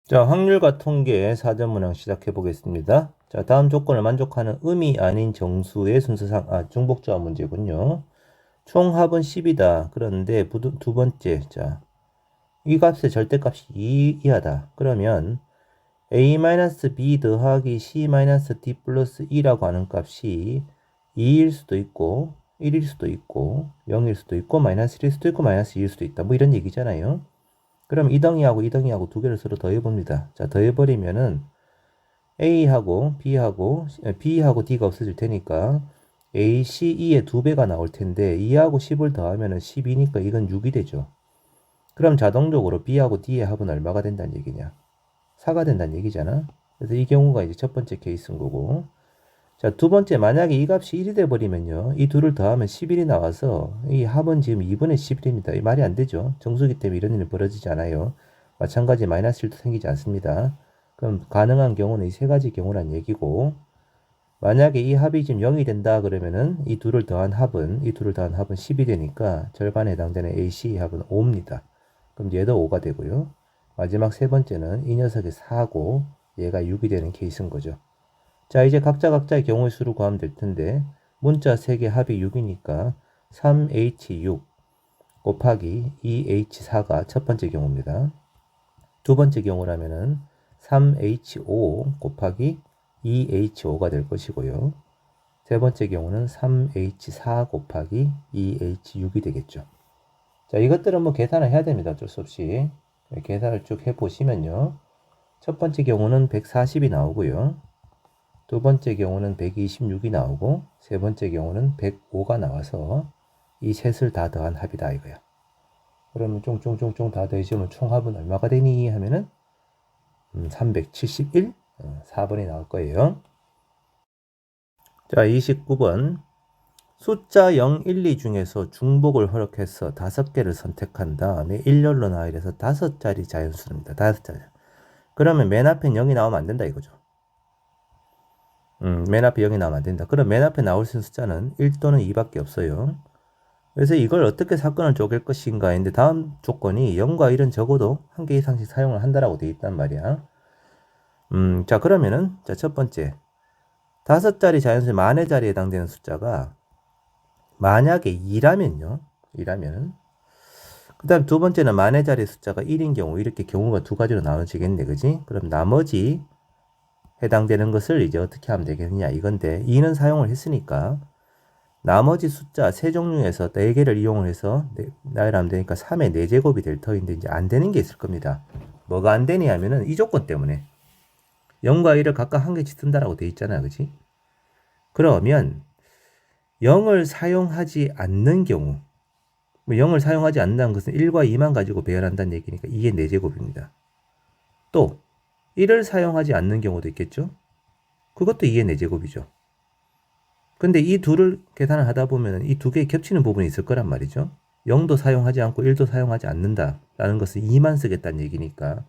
자, 확률과 통계 4전 문항 시작해 보겠습니다. 자, 다음 조건을 만족하는 음이 아닌 정수의 순서상, 중복조합 문제군요. 총합은 10이다. 그런데 두 번째, 자, 이 값의 절대값이 2 이하다. 그러면 a-b 더하기 c-d 플러스 2라고 하는 값이 2일 수도 있고, 1일 수도 있고, 0일 수도 있고, 마이너스 1일 수도 있고, 마이너스 2일 수도 있다. 뭐 이런 얘기잖아요. 그럼 이등이하고 두 개를 서로 더해봅니다. 자, 더해버리면은 A하고 B하고 D가 없어질 테니까 A, C, E의 2배가 나올 텐데 2하고 10을 더하면은 12니까 이건 6이 되죠. 그럼 자동적으로 B하고 D의 합은 얼마가 된다는 얘기냐? 4가 된다는 얘기잖아. 그래서 이 경우가 이제 첫 번째 케이스인 거고. 자, 두 번째, 만약에 이 값이 1이 돼버리면요. 이 둘을 더하면 11이 나와서 이 합은 지금 2분의 11입니다. 이 말이 안 되죠. 정수기 때문에 이런 일이 벌어지지 않아요. 마찬가지 마이너스 1도 생기지 않습니다. 그럼 가능한 경우는 이 세 가지 경우란 얘기고, 만약에 이 합이 지금 0이 된다 그러면은 이 둘을 더한 합은 10이 되니까 절반에 해당되는 AC 합은 5입니다. 그럼 얘도 5가 되고요. 마지막 세 번째는 이 녀석이 4고 얘가 6이 되는 케이스인 거죠. 자, 이제 각자의 경우의 수를 구하면 될 텐데, 문자 3개 합이 6이니까 3H6 곱하기 2H4가 첫 번째 경우입니다. 두 번째 경우라면은 3H5 곱하기 2H5가 될 것이고요. 세 번째 경우는 3H4 곱하기 2H6이 되겠죠. 자, 이것들은 뭐 계산을 해야 됩니다. 어쩔 수 없이. 계산을 쭉 해보시면요. 첫 번째 경우는 140이 나오고요. 두 번째 경우는 126이 나오고 세 번째 경우는 105가 나와서 이 셋을 다 더한 합이다 이거야. 그러면 쫑쫑쫑쫑 다 더해주면 총합은 얼마가 되니 하면은 371 4번이 나올 거예요. 자, 29번 숫자 0, 1, 2 중에서 중복을 허락해서 5개를 선택한 다음에 일렬로 나열해서 5자리 자연수입니다. 5자리. 그러면 맨 앞에 0이 나오면 안 된다 이거죠. 맨 앞에 0이 나오면 안 된다. 그럼 맨 앞에 나올 수 있는 숫자는 1 또는 2밖에 없어요. 그래서 이걸 어떻게 사건을 쪼갤 것인가 했는데 다음 조건이 0과 1은 적어도 한 개 이상씩 사용을 한다라고 되어 있단 말이야. 자, 그러면은 자, 첫 번째 5자리 자연수의 만의 자리에 해당되는 숫자가 만약에 2라면요. 2라면 그 다음 두 번째는 만의 자리 숫자가 1인 경우 이렇게 경우가 두 가지로 나눠지겠네. 그지? 그럼 나머지 해당되는 것을 이제 어떻게 하면 되겠느냐 이건데 2는 사용을 했으니까 나머지 숫자 세 종류에서 4개를 이용을 해서 나열하면 되니까 3의 4제곱이 될 터인데 이제 안 되는 게 있을 겁니다. 뭐가 안 되냐 하면은 이 조건 때문에 0과 1을 각각 한 개씩 쓴다라고 돼 있잖아. 그지? 그러면 0을 사용하지 않는 경우 0을 사용하지 않는다는 것은 1과 2만 가지고 배열한다는 얘기니까 2의 4제곱입니다. 또 1을 사용하지 않는 경우도 있겠죠? 그것도 2의 4제곱이죠. 근데 이 둘을 계산을 하다 보면 이 두 개 겹치는 부분이 있을 거란 말이죠. 0도 사용하지 않고 1도 사용하지 않는다라는 것은 2만 쓰겠다는 얘기니까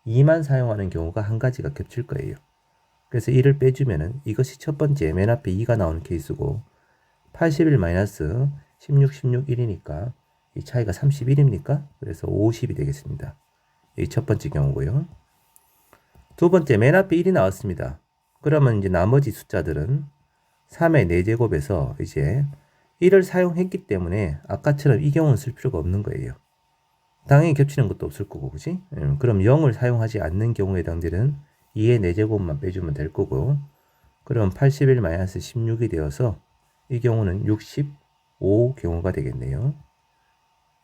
2만 사용하는 경우가 한 가지가 겹칠 거예요. 그래서 1을 빼주면은 이것이 첫 번째 맨 앞에 2가 나오는 케이스고 81 마이너스 16, 16, 1이니까 이 차이가 31입니까? 그래서 50이 되겠습니다. 이 첫 번째 경우고요. 두 번째 맨 앞에 1이 나왔습니다. 그러면 이제 나머지 숫자들은 3의 4제곱에서 이제 1을 사용했기 때문에 아까처럼 이 경우는 쓸 필요가 없는 거예요. 당연히 겹치는 것도 없을 거고, 그지? 그럼 0을 사용하지 않는 경우에 해당되는 2의 4제곱만 빼주면 될 거고, 그럼 81-16이 되어서 이 경우는 65 경우가 되겠네요.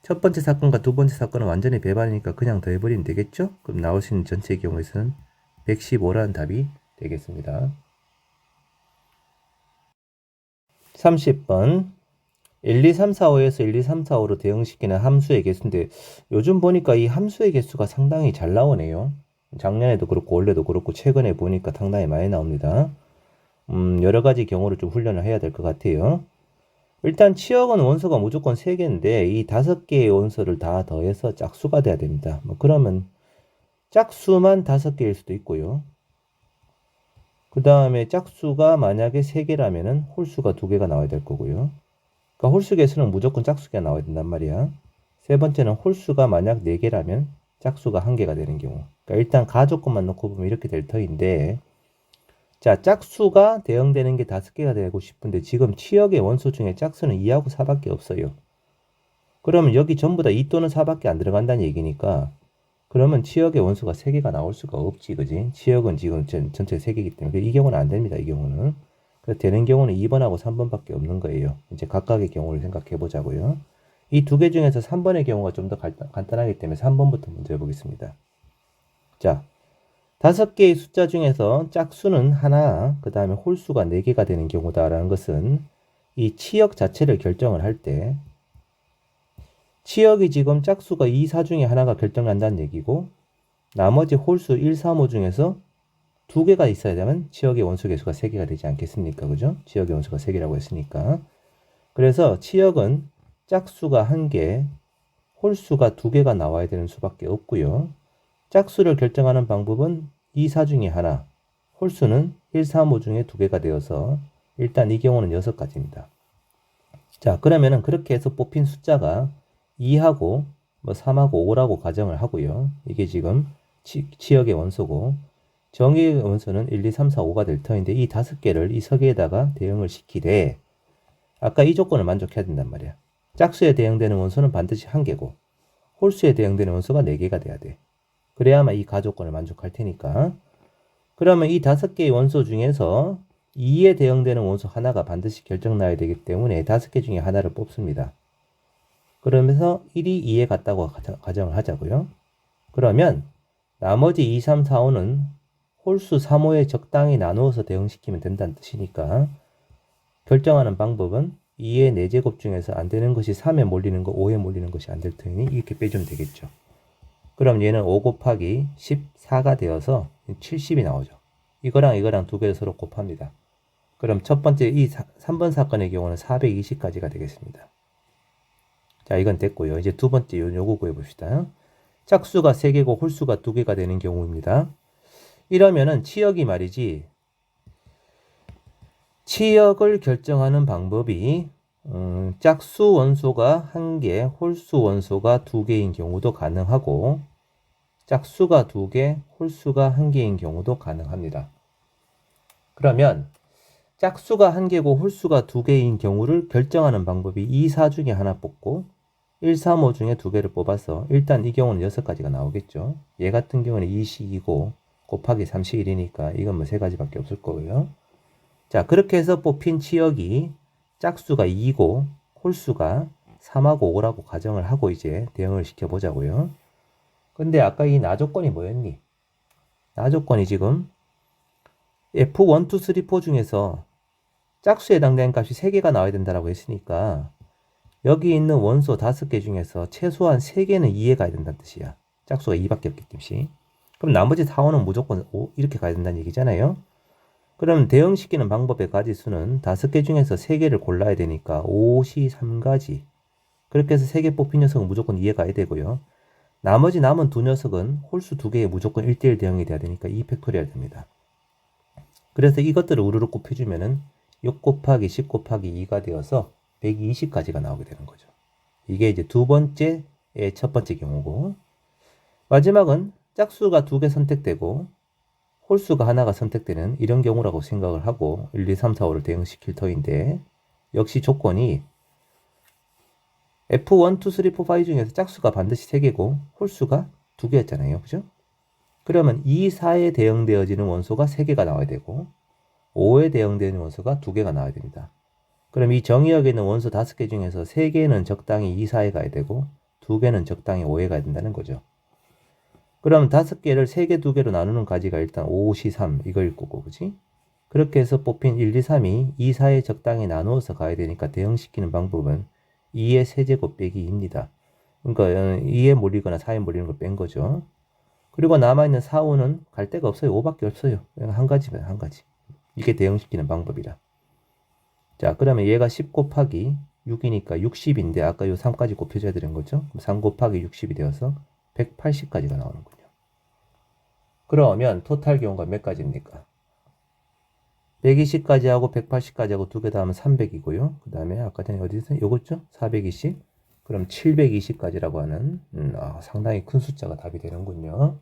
첫 번째 사건과 두 번째 사건은 완전히 배반이니까 그냥 더해버리면 되겠죠? 그럼 나올 수 있는 전체 경우에서는 115라는 답이 되겠습니다. 30번 1, 2, 3, 4, 5에서 1, 2, 3, 4, 5로 대응시키는 함수의 개수인데 요즘 보니까 이 함수의 개수가 상당히 잘 나오네요. 작년에도 그렇고 올해도 그렇고 최근에 보니까 상당히 많이 나옵니다. 여러 가지 경우를 좀 훈련을 해야 될 것 같아요. 일단 치역은 원소가 무조건 3개인데 이 5개의 원소를 다 더해서 짝수가 돼야 됩니다. 뭐 그러면 짝수만 5개일 수도 있고요. 그 다음에 짝수가 만약에 3개라면은 홀수가 2개가 나와야 될 거고요. 그러니까 홀수 개수는 무조건 짝수가 나와야 된단 말이야. 세 번째는 홀수가 만약 4개라면 짝수가 1개가 되는 경우. 그러니까 일단 가조건만 놓고 보면 이렇게 될 터인데, 자, 짝수가 대응되는 게 5개가 되고 싶은데 지금 치역의 원소 중에 짝수는 2하고 4밖에 없어요. 그러면 여기 전부 다 2 또는 4밖에 안 들어간다는 얘기니까, 그러면 치역의 원소가 3개가 나올 수가 없지, 그지? 치역은 지금 전체 3개이기 때문에 이 경우는 안 됩니다, 이 경우는. 그래서 되는 경우는 2번하고 3번밖에 없는 거예요. 이제 각각의 경우를 생각해 보자고요. 이 두 개 중에서 3번의 경우가 좀 더 간단하기 때문에 3번부터 먼저 해보겠습니다. 자, 5개의 숫자 중에서 짝수는 하나, 그 다음에 홀수가 4개가 되는 경우다라는 것은 이 치역 자체를 결정을 할 때, 치역이 지금 짝수가 2, 4 중에 하나가 결정난다는 얘기고, 나머지 홀수 1, 3, 5 중에서 2개가 있어야 되면 치역의 원소 개수가 3개가 되지 않겠습니까? 그죠? 치역의 원소가 3개라고 했으니까. 그래서 치역은 짝수가 1개, 홀수가 2개가 나와야 되는 수밖에 없고요. 짝수를 결정하는 방법은 2, 4 중에 하나, 홀수는 1, 3, 5 중에 2개가 되어서 일단 이 경우는 6가지입니다. 자, 그러면은 그렇게 해서 뽑힌 숫자가 2하고 3하고 5라고 가정을 하고요. 이게 지금 치역의 원소고, 정의의 원소는 1, 2, 3, 4, 5가 될 터인데 이 5개를 이 서기에다가 대응을 시키되, 아까 이 조건을 만족해야 된단 말이야. 짝수에 대응되는 원소는 반드시 1개고 홀수에 대응되는 원소가 4개가 돼야 돼. 그래야만 이 가조건을 만족할 테니까. 그러면 이 5개의 원소 중에서 2에 대응되는 원소 하나가 반드시 결정나야 되기 때문에 5개 중에 하나를 뽑습니다. 그러면서 1이 2에 같다고 가정을 하자고요. 그러면 나머지 2, 3, 4, 5는 홀수 3, 5에 적당히 나누어서 대응시키면 된다는 뜻이니까, 결정하는 방법은 2의 4제곱 중에서 안 되는 것이 3에 몰리는 거, 5에 몰리는 것이 안 될 테니 이렇게 빼주면 되겠죠. 그럼 얘는 5 곱하기 14가 되어서 70이 나오죠. 이거랑 이거랑 두 개를 서로 곱합니다. 그럼 첫 번째 이 3번 사건의 경우는 420까지가 되겠습니다. 자, 이건 됐고요. 이제 두 번째 요거 구해봅시다. 짝수가 3개고 홀수가 2개가 되는 경우입니다. 이러면은 치역이 말이지, 치역을 결정하는 방법이 짝수 원소가 1개, 홀수 원소가 2개인 경우도 가능하고, 짝수가 2개, 홀수가 1개인 경우도 가능합니다. 그러면 짝수가 1개고 홀수가 2개인 경우를 결정하는 방법이 2, 4 중에 하나 뽑고 1, 3, 5 중에 2개를 뽑아서 일단 이 경우는 6가지가 나오겠죠. 얘 같은 경우는 2시2고 곱하기 3시 1이니까 이건 뭐 3가지밖에 없을 거고요. 자, 그렇게 해서 뽑힌 치역이 짝수가 2고 홀수가 3하고 5라고 가정을 하고 이제 대응을 시켜보자고요. 근데 아까 이 나조건이 뭐였니? 나조건이 지금 F1, 2, 3, 4 중에서 짝수에 해당되는 값이 3개가 나와야 된다고 했으니까 여기 있는 원소 5개 중에서 최소한 3개는 2에 가야 된다는 뜻이야. 짝수가 2밖에 없기 때문에. 그럼 나머지 4, 5는 무조건 5 이렇게 가야 된다는 얘기잖아요. 그럼 대응시키는 방법의 가지수는 5개 중에서 3개를 골라야 되니까 5시 3가지. 그렇게 해서 3개 뽑힌 녀석은 무조건 2에 가야 되고요. 나머지 남은 두 녀석은 홀수 2개에 무조건 1대1 대응이 돼야 되니까 2팩토리얼 됩니다. 그래서 이것들을 우르르 곱해주면은 6 곱하기 10 곱하기 2가 되어서 120까지가 나오게 되는 거죠. 이게 이제 두 번째의 첫 번째 경우고, 마지막은 짝수가 2개 선택되고 홀수가 하나가 선택되는 이런 경우라고 생각을 하고 1, 2, 3, 4, 5를 대응시킬 터인데, 역시 조건이 F1, 2, 3, 4, 5 중에서 짝수가 반드시 3개고 홀수가 2개였잖아요. 그죠? 그러면 2, 4에 대응되어지는 원소가 3개가 나와야 되고 5에 대응되는 원소가 2개가 나와야 됩니다. 그럼 이 정의역에 있는 원소 5개 중에서 3개는 적당히 2, 4에 가야 되고 2개는 적당히 5에 가야 된다는 거죠. 그럼 5개를 3개, 2개로 나누는 가지가 일단 5, 5, 3 이거일 거고, 그치? 그렇게 해서 뽑힌 1, 2, 3이 2, 4에 적당히 나누어서 가야 되니까 대응시키는 방법은 2의 세제곱 빼기 2입니다. 그러니까 2에 몰리거나 4에 몰리는 걸 뺀 거죠. 그리고 남아있는 4, 5는 갈 데가 없어요. 5밖에 없어요. 한 가지면 한 가지. 이게 대응시키는 방법이라. 자, 그러면 얘가 10 곱하기 6이니까 60인데 아까 요 3까지 곱해줘야 되는 거죠. 3 곱하기 60이 되어서 180까지가 나오는군요. 그러면 토탈 경우가 몇 가지입니까? 120까지 하고 180까지 하고 두 개 다 하면 300이고요. 그 다음에 아까 전에 어디서 요거죠? 420. 그럼 720까지라고 하는 상당히 큰 숫자가 답이 되는군요.